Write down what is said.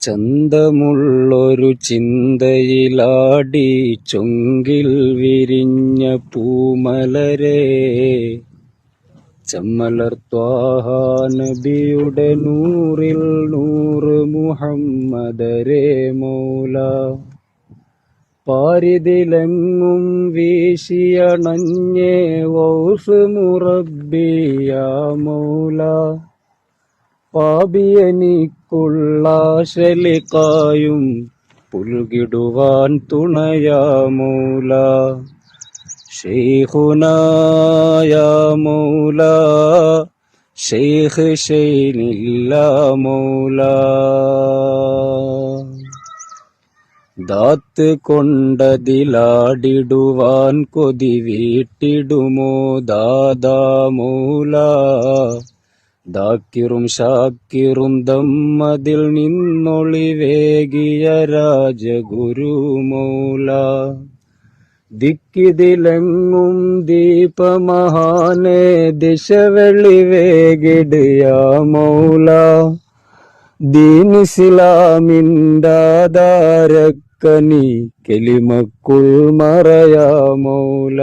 ചന്തമുള്ളൊരു ചിന്തയിലാടി ചൊങ്കിൽ വിരിഞ്ഞ പൂമലരെ ചമ്മലർ ത്വാഹ നബിയുടെ നൂറിൽ നൂറ് മുഹമ്മദരേ മൗല. പാരിതിലെങ്ങും വീശിയണഞ്ഞേ വൗസ് മുറബ്ബിയ മൗല. പാപിയനിക്കുള്ള ശലിക്കായും പുൽകിടുവാൻ തുണയാ മൗല. ശൈഖുനായ മൗല ശൈഖ് ശൈനില്ല മൗല. ദാത്ത് കൊണ്ടതിലാടിടുവാൻ കൊതി വീട്ടിടുമോ ദാദാ മൗല. ദാക്കിറും ഷാക്കിറും ദമ്മതിൽ നിന്നൊളിവേകിയ രാജഗുരു മൗല. ദിക്കിതിലെങ്ങും ദീപമഹാനെ ദിശ വെളിവേകിടയാ മൗല. ദീനിസ്ലാമിൻഡാധാരക്കനി കെലിമക്കുൾ മറയാ മൗല.